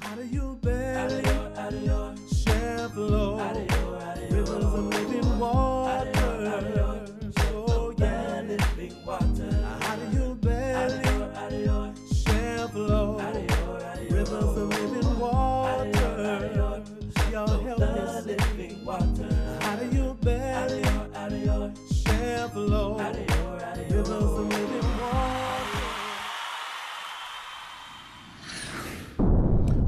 Out of your belly shall flow rivers of living water. Oh yeah, living water. Out of your belly shall flow rivers of living water. Y'all help me living water. Out of your belly shall flow rivers of living water.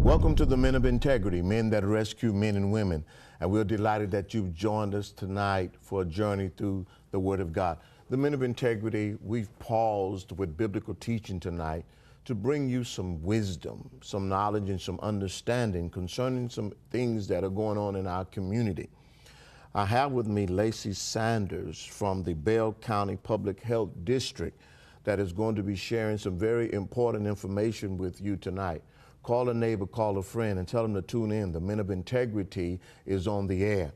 Welcome to the Men of Integrity, men that rescue men and women. And we're delighted that you've joined us tonight for a journey through the Word of God. The Men of Integrity, we've paused with biblical teaching tonight to bring you some wisdom, some knowledge, and some understanding concerning some things that are going on in our community. I have with me Lacey Sanders from the Bell County Public Health District that is going to be sharing some very important information with you tonight. Call a neighbor, call a friend, and tell them to tune in. The Men of Integrity is on the air.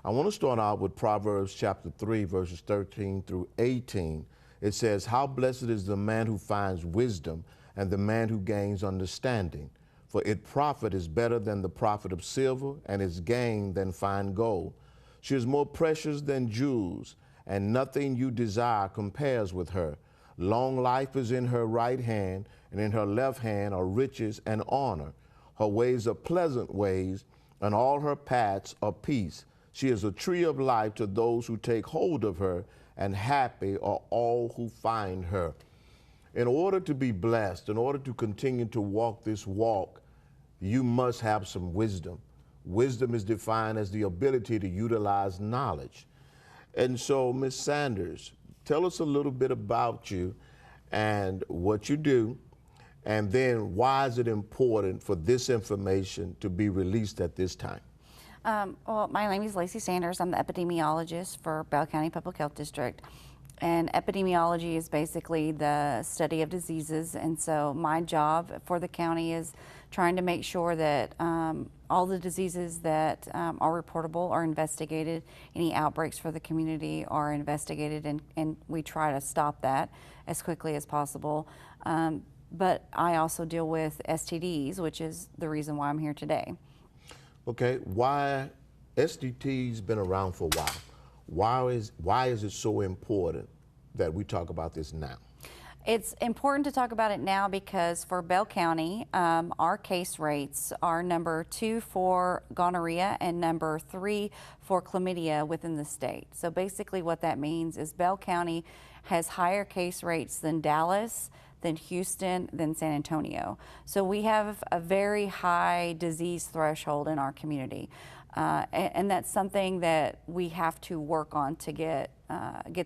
I want to start out with Proverbs chapter 3, verses 13 through 18. It says, "How blessed is the man who finds wisdom and the man who gains understanding. For its profit is better than the profit of silver, and its gain than fine gold. She is more precious than jewels, and nothing you desire compares with her. Long life is in her right hand, and in her left hand are riches and honor. Her ways are pleasant ways, and all her paths are peace. She is a tree of life to those who take hold of her, and happy are all who find her." In order to be blessed, in order to continue to walk this walk, you must have some wisdom. Wisdom is defined as the ability to utilize knowledge. And so, Ms. Sanders, tell us a little bit about you and what you do, and then why is it important for this information to be released at this time? Well, my name is Lacey Sanders. I'm the epidemiologist for Bell County Public Health District. And epidemiology is basically the study of diseases. And so my job for the county is trying to make sure that all the diseases that are reportable are investigated. Any outbreaks for the community are investigated, and we try to stop that as quickly as possible. But I also deal with STDs, which is the reason why I'm here today. Okay, why STDs been around for a while? Why is it so important that we talk about this now? It's important to talk about it now because for Bell County, our case rates are number 2 for gonorrhea and number 3 for chlamydia within the state. So basically what that means is Bell County has higher case rates than Dallas, than Houston, than San Antonio. So we have a very high disease threshold in our community. And that's something that we have to work on to get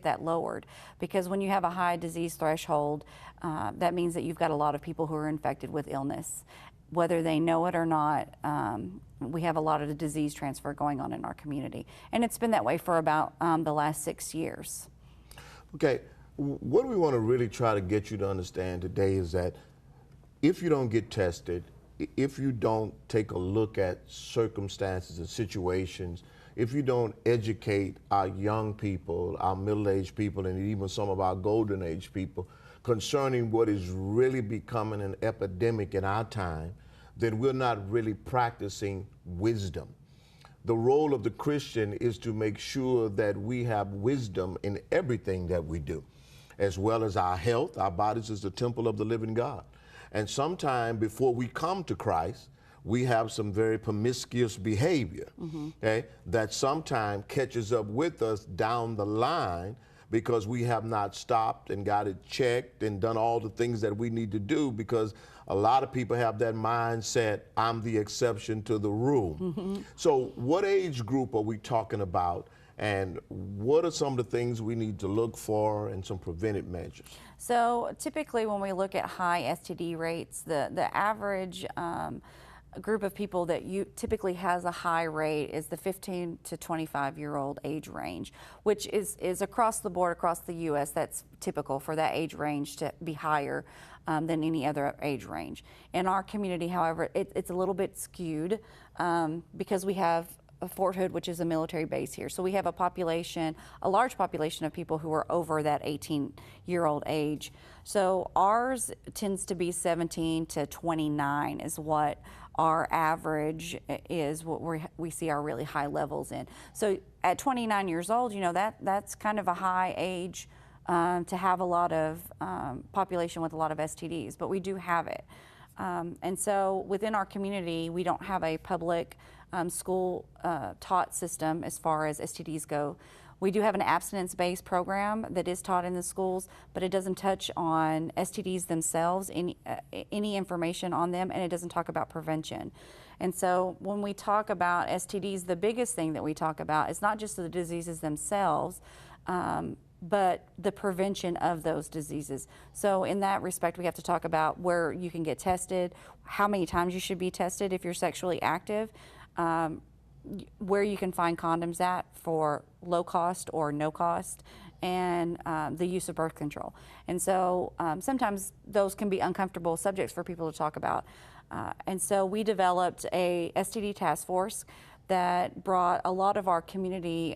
that lowered, because when you have a high disease threshold, that means that you've got a lot of people who are infected with illness. Whether they know it or not, we have a lot of the disease transfer going on in our community. And it's been that way for about the last 6 years. Okay, what we want to really try to get you to understand today is that if you don't get tested, if you don't take a look at circumstances and situations, if you don't educate our young people, our middle-aged people, and even some of our golden age people concerning what is really becoming an epidemic in our time, then we're not really practicing wisdom. The role of the Christian is to make sure that we have wisdom in everything that we do, as well as our health. Our bodies is the temple of the living God. And sometime before we come to Christ, we have some very promiscuous behavior, okay, that sometime catches up with us down the line because we have not stopped and got it checked and done all the things that we need to do, because a lot of people have that mindset, I'm the exception to the rule. So what age group are we talking about, and what are some of the things we need to look for and some preventive measures? So typically when we look at high STD rates, the average group of people that typically has a high rate is the 15 to 25-year-old age range, which is across the board, across the U.S. That's typical for that age range to be higher than any other age range. In our community, however, it's a little bit skewed because we have Fort Hood, which is a military base here. So we have a large population of people who are over that 18-year-old age. So ours tends to be 17 to 29 is what our average is, what we see our really high levels in. So at 29 years old, you know, that's kind of a high age to have a lot of population with a lot of STDs, but we do have it. And so within our community, we don't have a public school taught system as far as STDs go. We do have an abstinence-based program that is taught in the schools, but it doesn't touch on STDs themselves, any information on them, and it doesn't talk about prevention. And so when we talk about STDs, the biggest thing that we talk about is not just the diseases themselves, but the prevention of those diseases. So in that respect, we have to talk about where you can get tested, how many times you should be tested if you're sexually active, where you can find condoms at for low cost or no cost, and the use of birth control. And so sometimes those can be uncomfortable subjects for people to talk about. And so we developed a STD task force that brought a lot of our community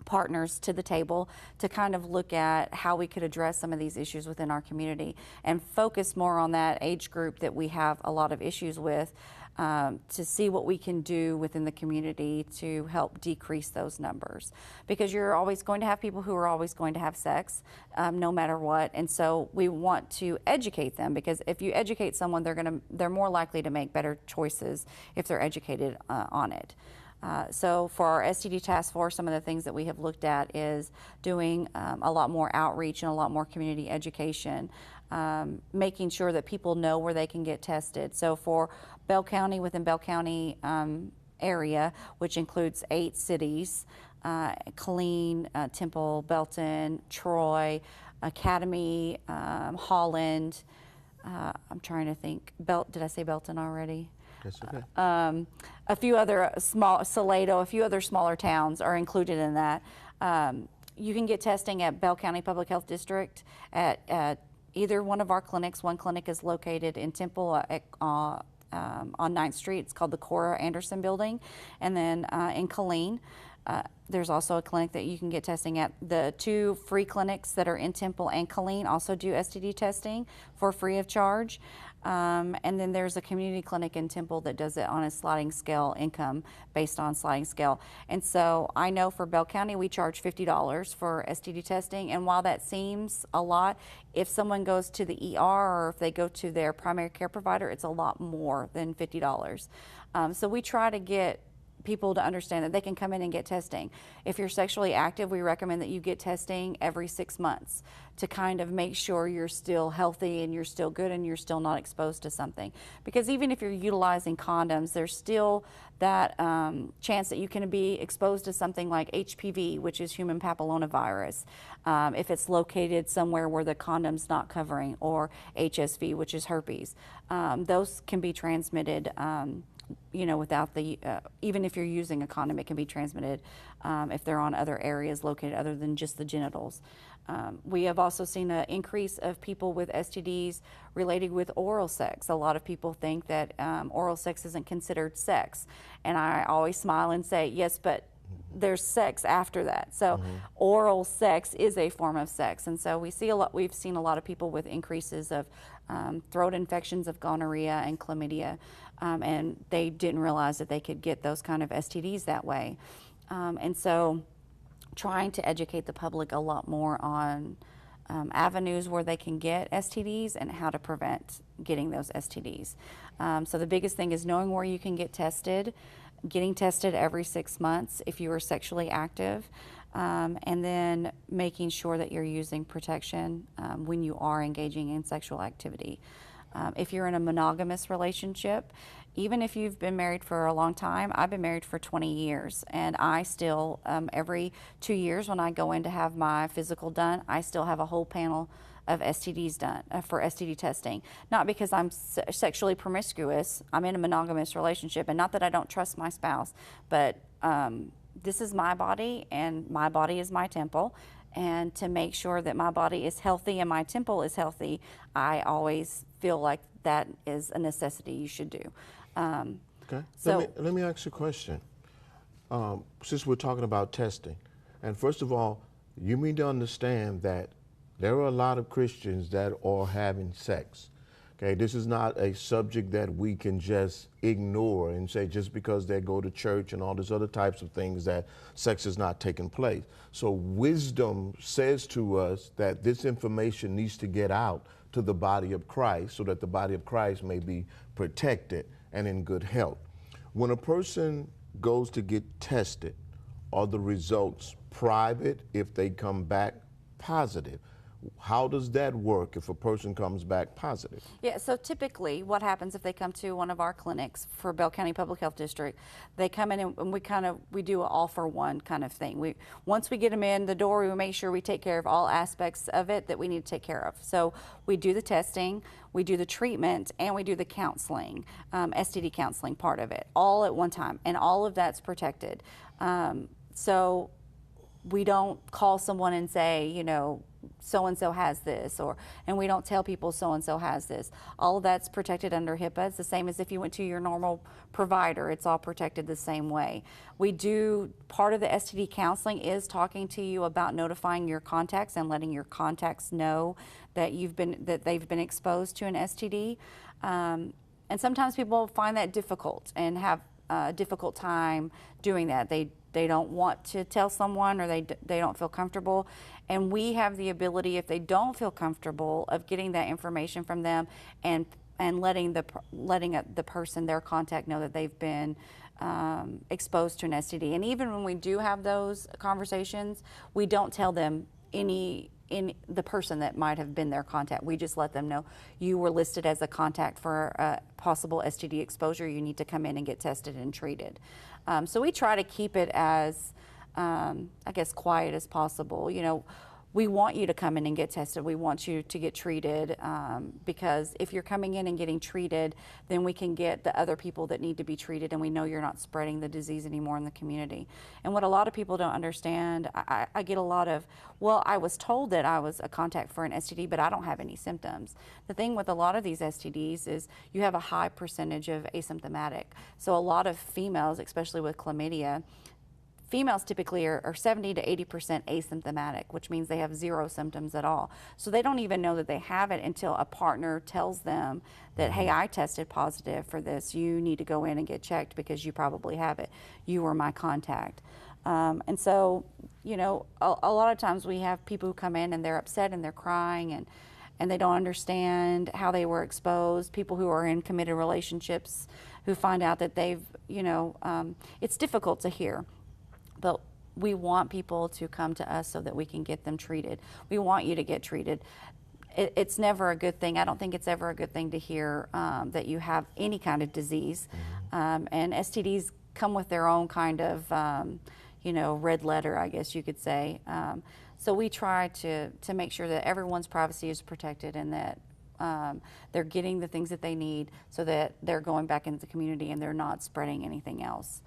partners to the table to kind of look at how we could address some of these issues within our community and focus more on that age group that we have a lot of issues with, to see what we can do within the community to help decrease those numbers. Because you're always going to have people who are always going to have sex, no matter what, and so we want to educate them, because if you educate someone, they're more likely to make better choices if they're educated on it. So for our STD task force, some of the things that we have looked at is doing a lot more outreach and a lot more community education, making sure that people know where they can get tested. So for Bell County, within Bell County area, which includes 8 cities, Killeen, Temple, Belton, Troy, Academy, Holland, I'm trying to think, did I say Belton already? That's okay. A few other Salado, a few other smaller towns are included in that. You can get testing at Bell County Public Health District at either one of our clinics. One clinic is located in Temple on 9th Street. It's called the Cora Anderson Building. And then in Killeen, there's also a clinic that you can get testing at. The 2 free clinics that are in Temple and Killeen also do STD testing for free of charge. And then there's a community clinic in Temple that does it on a sliding scale income, based on sliding scale. And so I know for Bell County, we charge $50 for STD testing. And while that seems a lot, if someone goes to the ER or if they go to their primary care provider, it's a lot more than $50. So we try to get people to understand that they can come in and get testing. If you're sexually active, we recommend that you get testing every 6 months to kind of make sure you're still healthy and you're still good and you're still not exposed to something. Because even if you're utilizing condoms, there's still that chance that you can be exposed to something like HPV, which is human papillomavirus, if it's located somewhere where the condom's not covering, or HSV, which is herpes. Those can be transmitted you know, without the, even if you're using a condom, it can be transmitted if they're on other areas located other than just the genitals. We have also seen an increase of people with STDs related with oral sex. A lot of people think that oral sex isn't considered sex. And I always smile and say, yes, but there's sex after that. So oral sex is a form of sex. And so we've seen a lot of people with increases of throat infections of gonorrhea and chlamydia, and they didn't realize that they could get those kind of STDs that way. And so trying to educate the public a lot more on avenues where they can get STDs and how to prevent getting those STDs. So the biggest thing is knowing where you can get tested, getting tested every 6 months if you are sexually active, and then making sure that you're using protection when you are engaging in sexual activity. If you're in a monogamous relationship, even if you've been married for a long time, I've been married for 20 years, and I still, every 2 years when I go in to have my physical done, I still have a whole panel of STDs done for STD testing. Not because I'm sexually promiscuous, I'm in a monogamous relationship, and not that I don't trust my spouse, but this is my body, and my body is my temple, and to make sure that my body is healthy and my temple is healthy, I always feel like that is a necessity you should do. Okay. So let me ask you a question. since we're talking about testing, and first of all, you need to understand that there are a lot of Christians that are having sex. Okay, this is not a subject that we can just ignore and say just because they go to church and all these other types of things that sex is not taking place. So wisdom says to us that this information needs to get out to the body of Christ so that the body of Christ may be protected and in good health. When a person goes to get tested, are the results private if they come back positive? How does that work if a person comes back positive? Yeah, so typically what happens if they come to one of our clinics for Bell County Public Health District, they come in and we do an all for one kind of thing. Once we get them in the door, we make sure we take care of all aspects of it that we need to take care of. So we do the testing, we do the treatment, and we do the counseling, STD counseling part of it, all at one time, and all of that's protected. So we don't call someone and say, you know, so-and-so has this, and we don't tell people so-and-so has this. All of that's protected under HIPAA. It's the same as if you went to your normal provider. It's all protected the same way. We do, part of the STD counseling is talking to you about notifying your contacts and letting your contacts know that they've been exposed to an STD. And sometimes people find that difficult and have a difficult time doing that. They don't want to tell someone, or they don't feel comfortable. And we have the ability, if they don't feel comfortable, of getting that information from them and letting the person, their contact, know that they've been exposed to an STD. And even when we do have those conversations, we don't tell them the person that might have been their contact. We just let them know you were listed as a contact for a possible STD exposure. You need to come in and get tested and treated. So we try to keep it as, I guess, quiet as possible. You know, we want you to come in and get tested. We want you to get treated, because if you're coming in and getting treated, then we can get the other people that need to be treated, and we know you're not spreading the disease anymore in the community. And what a lot of people don't understand, I get a lot of, well, I was told that I was a contact for an STD, but I don't have any symptoms. The thing with a lot of these STDs is you have a high percentage of asymptomatic. So a lot of females, especially with chlamydia, females typically are 70 to 80% asymptomatic, which means they have zero symptoms at all. So they don't even know that they have it until a partner tells them that, hey, I tested positive for this. You need to go in and get checked because you probably have it. You were my contact. And so, you know, a lot of times we have people who come in and they're upset and they're crying and they don't understand how they were exposed. People who are in committed relationships who find out that they've, you know, it's difficult to hear. But we want people to come to us so that we can get them treated. We want you to get treated. It's never a good thing. I don't think it's ever a good thing to hear that you have any kind of disease. And STDs come with their own kind of, you know, red letter, I guess you could say. So we try to make sure that everyone's privacy is protected and that they're getting the things that they need so that they're going back into the community and they're not spreading anything else.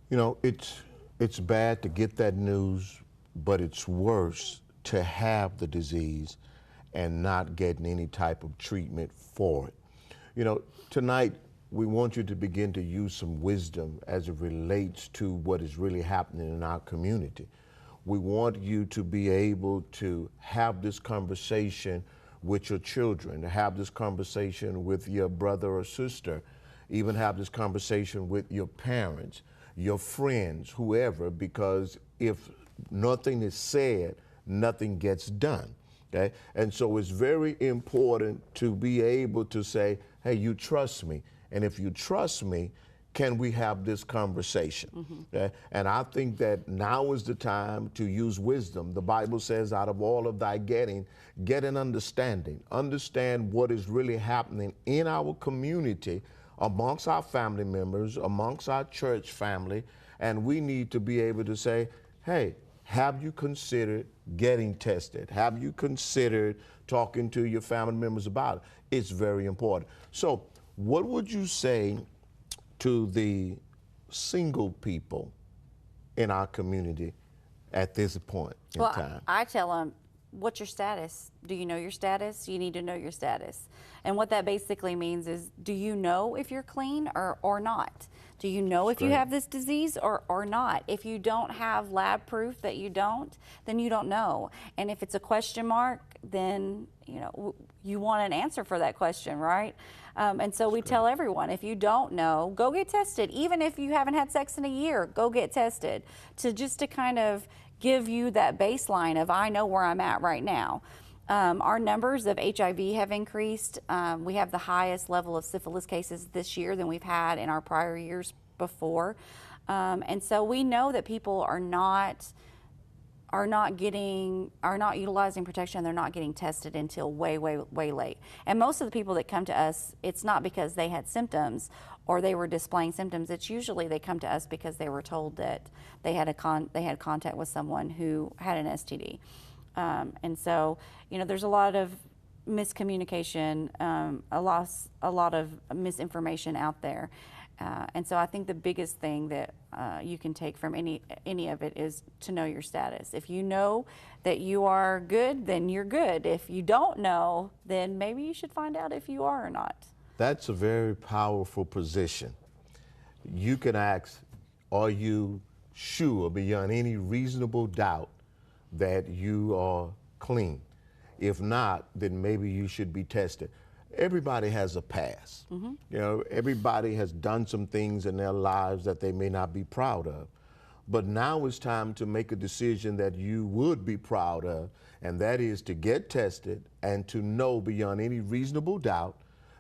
You know, it's bad to get that news, but it's worse to have the disease and not getting any type of treatment for it. You know, tonight we want you to begin to use some wisdom as it relates to what is really happening in our community. We want you to be able to have this conversation with your children, to have this conversation with your brother or sister, even have this conversation with your parents, your friends, whoever, because if nothing is said, nothing gets done, okay? And so it's very important to be able to say, hey, you trust me. And if you trust me, can we have this conversation? Okay? And I think that now is the time to use wisdom. The Bible says, out of all of thy getting, get an understanding. Understand what is really happening in our community, amongst our family members, amongst our church family, and we need to be able to say, hey, have you considered getting tested? Have you considered talking to your family members about it? It's very important. So what would you say to the single people in our community at this point in time? I tell them, what's your status? Do you know your status? You need to know your status. And what that basically means is, do you know if you're clean or not? Do you know if you have this disease or not? If you don't have lab proof that you don't, then you don't know. And if it's a question mark, then you want an answer for that question, right? And so we tell everyone, if you don't know, go get tested. Even if you haven't had sex in a year, go get tested, to kind of give you that baseline of, I know where I'm at right now. Our numbers of HIV have increased. We have the highest level of syphilis cases this year than we've had in our prior years before. And so we know that people are not utilizing protection. They're not getting tested until way late. And most of the people that come to us, it's not because they had symptoms or they were displaying symptoms. It's usually they come to us because they were told that they had contact with someone who had an STD. And so, there's a lot of miscommunication, a lot of misinformation out there. And so I think the biggest thing that you can take from any of it is to know your status. If you know that you are good, then you're good. If you don't know, then maybe you should find out if you are or not. That's a very powerful position. You can ask, are you sure beyond any reasonable doubt that you are clean? If not, then maybe you should be tested. Everybody has a past. Everybody has done some things in their lives that they may not be proud of. But now it's time to make a decision that you would be proud of, and that is to get tested and to know beyond any reasonable doubt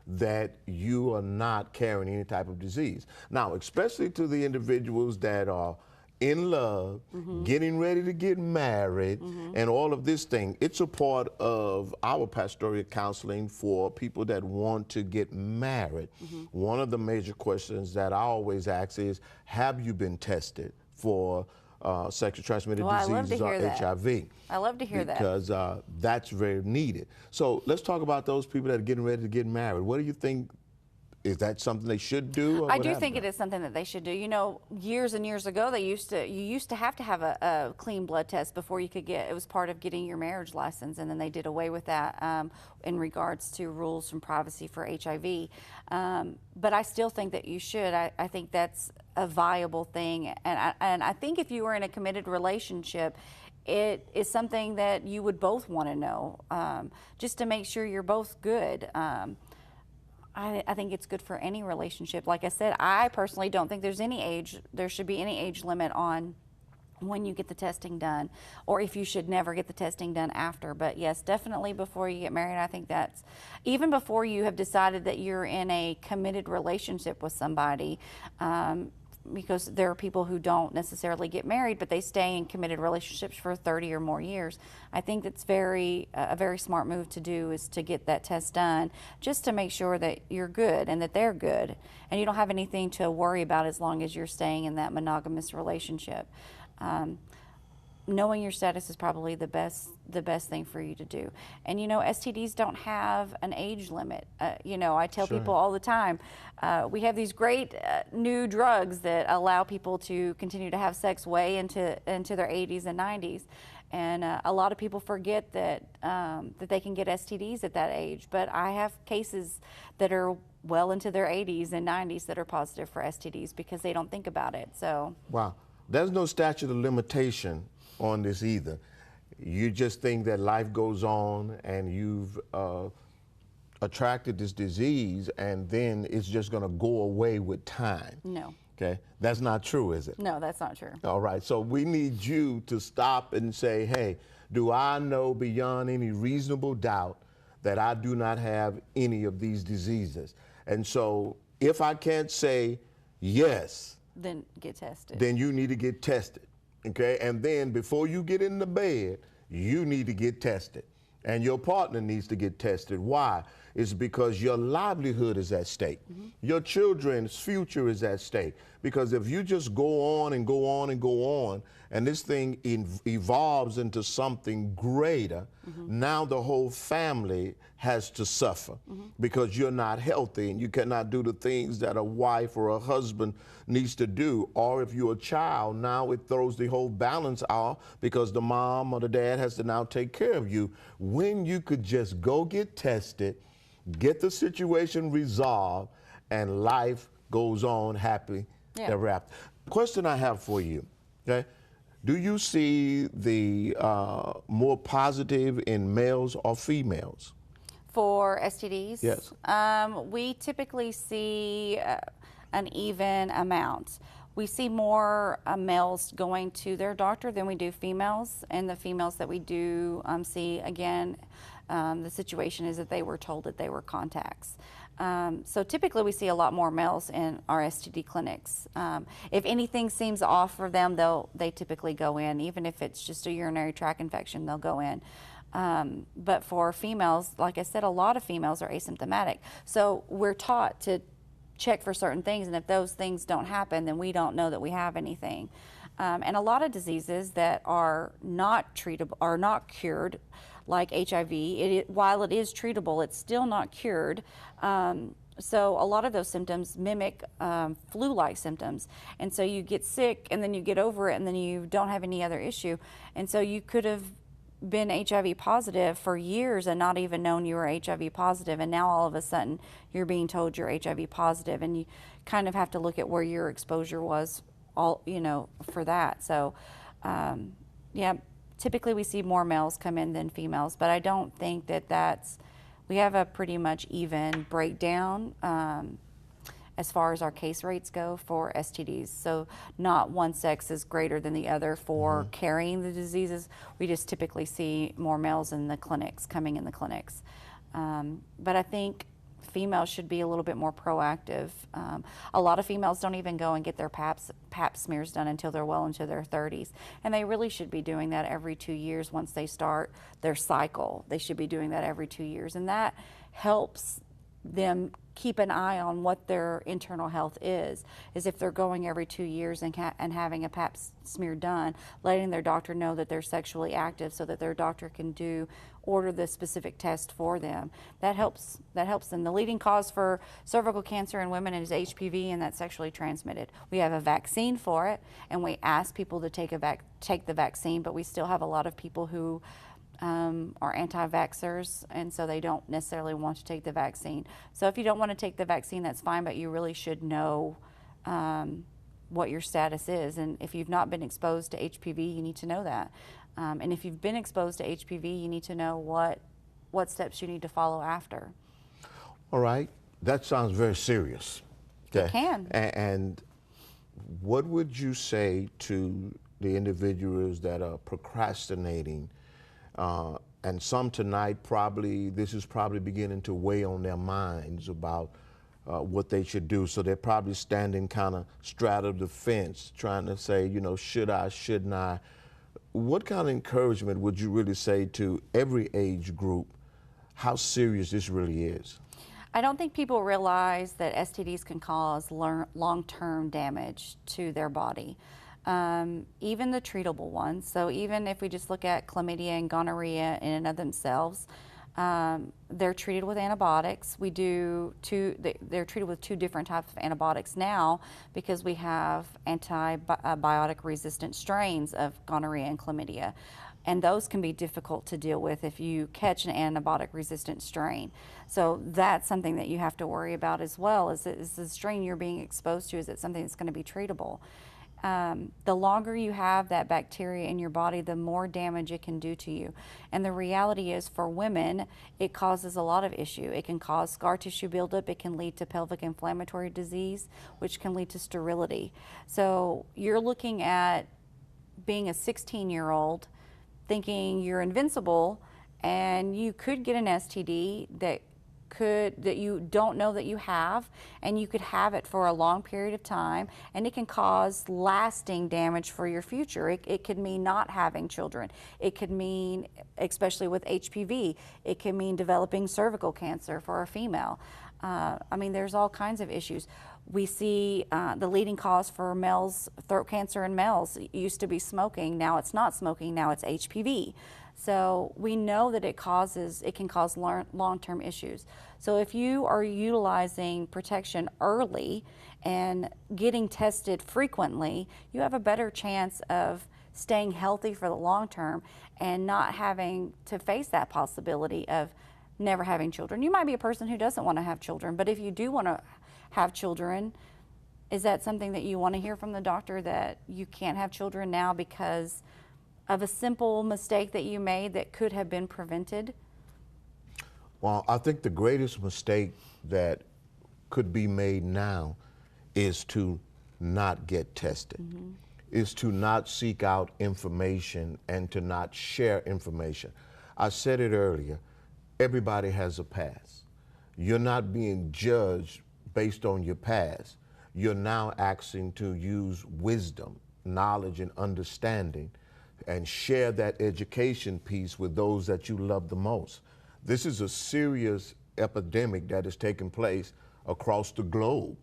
that you are not carrying any type of disease. Now, especially to the individuals that are in love, getting ready to get married, and all of this thing. It's a part of our pastoral counseling for people that want to get married. One of the major questions that I always ask is, have you been tested for sexually transmitted diseases or HIV? I love to hear that. Because that's very needed. So let's talk about those people that are getting ready to get married. What do you think? Is that something they should do? I do think it is something that they should do. Years and years ago, you used to have a clean blood test before you could it was part of getting your marriage license, and then they did away with that in regards to rules from privacy for HIV. But I still think that you should. I think that's a viable thing, and I think if you were in a committed relationship, it is something that you would both want to know, just to make sure you're both good. I think it's good for any relationship. Like I said, I personally don't think there should be any age limit on when you get the testing done, or if you should never get the testing done after. But yes, definitely before you get married. I think that's even before you have decided that you're in a committed relationship with somebody. Because there are people who don't necessarily get married, but they stay in committed relationships for 30 or more years. I think that's a very smart move to do, is to get that test done, just to make sure that you're good and that they're good, and you don't have anything to worry about as long as you're staying in that monogamous relationship. Knowing your status is probably the best thing for you to do. And STDs don't have an age limit. I tell people all the time, we have these great new drugs that allow people to continue to have sex way into their 80s and 90s. And a lot of people forget that they can get STDs at that age. But I have cases that are well into their 80s and 90s that are positive for STDs because they don't think about it. So wow, there's no statute of limitation on this either. You just think that life goes on and you've attracted this disease and then it's just going to go away with time. No. Okay, that's not true, is it? No, that's not true. All right, so we need you to stop and say, hey, do I know beyond any reasonable doubt that I do not have any of these diseases? And so if I can't say yes, then get tested. Then you need to get tested. Okay, and then before you get in the bed, you need to get tested. And your partner needs to get tested. Why? It's because your livelihood is at stake. Your children's future is at stake. Because if you just go on and go on and go on, and this thing evolves into something greater, now the whole family has to suffer because you're not healthy and you cannot do the things that a wife or a husband needs to do. Or if you're a child, now it throws the whole balance off because the mom or the dad has to now take care of you, when you could just go get tested, get the situation resolved, and life goes on happy Yeah. They're wrapped. Question I have for you, okay? Do you see the more positive in males or females? For STDs? Yes. We typically see an even amount. We see more males going to their doctor than we do females, and the females that we do see, again, the situation is that they were told that they were contacts. So typically we see a lot more males in our STD clinics. If anything seems off for them, they typically go in. Even if it's just a urinary tract infection, they'll go in. But for females, like I said, a lot of females are asymptomatic. So we're taught to check for certain things, and if those things don't happen, then we don't know that we have anything. And a lot of diseases that are not treatable, are not cured, like HIV, while it is treatable, it's still not cured. So a lot of those symptoms mimic flu-like symptoms. And so you get sick, and then you get over it, and then you don't have any other issue. And so you could have been HIV positive for years and not even known you were HIV positive, and now all of a sudden you're being told you're HIV positive, and you kind of have to look at where your exposure was for that. So yeah, typically we see more males come in than females, but I don't think we have a pretty much even breakdown as far as our case rates go for STDs. So not one sex is greater than the other for carrying the diseases. We just typically see more males in the clinics, coming in the clinics. But I think females should be a little bit more proactive. A lot of females don't even go and get their pap smears done until they're well into their 30s. And they really should be doing that every 2 years once they start their cycle. They should be doing that every 2 years. And that helps them keep an eye on what their internal health is if they're going every 2 years and having a pap smear done, letting their doctor know that they're sexually active so that their doctor can order the specific test for them. That helps them. The leading cause for cervical cancer in women is HPV, and that's sexually transmitted. We have a vaccine for it, and we ask people to take the vaccine, but we still have a lot of people who are anti-vaxxers, and so they don't necessarily want to take the vaccine. So if you don't want to take the vaccine, that's fine, but you really should know what your status is. And if you've not been exposed to HPV, you need to know that. And if you've been exposed to HPV, you need to know what steps you need to follow after. All right, that sounds very serious. Okay. It can. And what would you say to the individuals that are procrastinating? And some tonight, this is probably beginning to weigh on their minds about what they should do. So they're probably standing kind of straddle the fence, trying to say, should I, shouldn't I? What kind of encouragement would you really say to every age group, how serious this really is? I don't think people realize that STDs can cause long-term damage to their body. Even the treatable ones. So even if we just look at chlamydia and gonorrhea in and of themselves, they're treated with antibiotics. They're treated with 2 different types of antibiotics now because we have antibiotic resistant strains of gonorrhea and chlamydia. And those can be difficult to deal with if you catch an antibiotic resistant strain. So that's something that you have to worry about as well. Is the strain you're being exposed to, is it something that's going to be treatable? The longer you have that bacteria in your body, the more damage it can do to you. And the reality is, for women, it causes a lot of issue. It can cause scar tissue buildup. It can lead to pelvic inflammatory disease, which can lead to sterility. So you're looking at being a 16-year-old thinking you're invincible, and you could get an STD that you don't know that you have, and you could have it for a long period of time, and it can cause lasting damage for your future. It could mean not having children. It could mean, especially with HPV, it can mean developing cervical cancer for a female. There's all kinds of issues. We see the leading cause for males, throat cancer in males, it used to be smoking. Now it's not smoking, now it's HPV. So we know that it can cause long-term issues. So if you are utilizing protection early and getting tested frequently, you have a better chance of staying healthy for the long term and not having to face that possibility of never having children. You might be a person who doesn't want to have children, but if you do want to have children, Is that something that you want to hear from the doctor, that you can't have children now because of a simple mistake that you made that could have been prevented? Well, I think the greatest mistake that could be made now is to not get tested, is to not seek out information and to not share information. I said it earlier, everybody has a past. You're not being judged based on your past. You're now asking to use wisdom, knowledge, and understanding and share that education piece with those that you love the most. This is a serious epidemic that is taking place across the globe.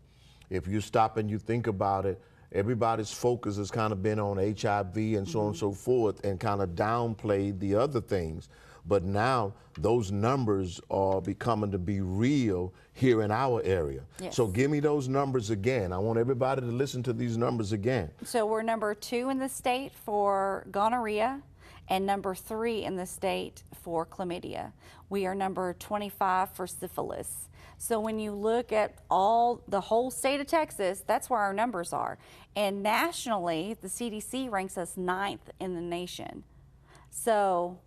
If you stop and you think about it, everybody's focus has kind of been on HIV and so on and so forth, and kind of downplayed the other things. But now those numbers are becoming to be real here in our area. Yes. So give me those numbers again. I want everybody to listen to these numbers again. So we're number 2 in the state for gonorrhea and number 3 in the state for chlamydia. We are number 25 for syphilis. So when you look at the whole state of Texas, that's where our numbers are. And nationally, the CDC ranks us 9th in the nation. So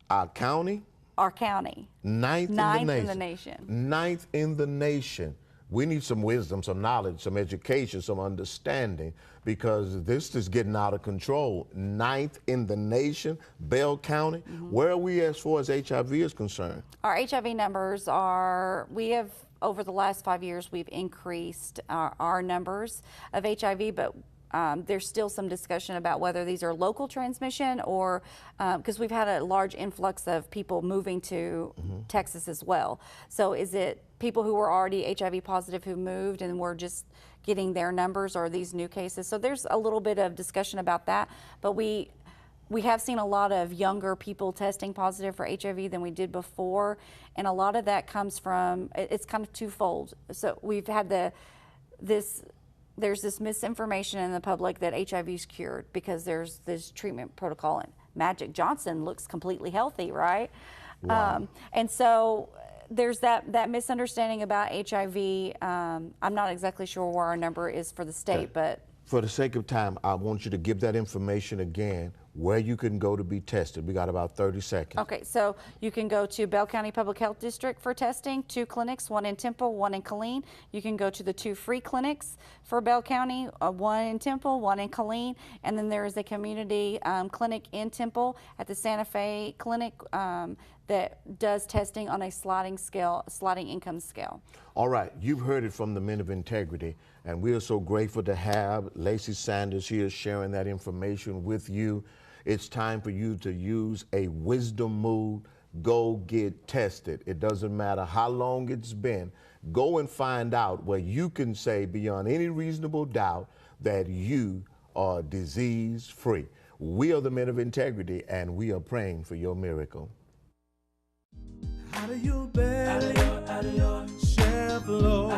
Our county? our county. Ninth in the nation. Ninth in the nation. We need some wisdom, some knowledge, some education, some understanding, because this is getting out of control. Ninth in the nation, Bell County. Where are we as far as HIV is concerned? Our HIV numbers are, over the last 5 years, we've increased our numbers of HIV, but there's still some discussion about whether these are local transmission or, because we've had a large influx of people moving to Texas as well. So is it people who were already HIV positive who moved and we're just getting their numbers, or these new cases? So there's a little bit of discussion about that, but we have seen a lot of younger people testing positive for HIV than we did before, and a lot of that comes from, it's kind of twofold. So we've had there's this misinformation in the public that HIV is cured because there's this treatment protocol, and Magic Johnson looks completely healthy, right? Wow. And so there's that misunderstanding about HIV. I'm not exactly sure where our number is for the state, Okay. but For the sake of time, I want you to give that information again, where you can go to be tested. We got about 30 seconds. okay, so you can go to Bell County Public Health District for testing, 2 clinics, 1 in Temple, 1 in Killeen. You can go to the 2 free clinics for Bell County, 1 in Temple, 1 in Killeen, and then there is a community clinic in Temple at the Santa Fe Clinic that does testing on a sliding income scale. All right, you've heard it from the Men of Integrity, and we are so grateful to have Lacey Sanders here sharing that information with you. It's time for you to use a wisdom move. Go get tested. It doesn't matter how long it's been. Go and find out where you can say beyond any reasonable doubt that you are disease-free. We are the Men of Integrity, and we are praying for your miracle. Out of your belly shall flow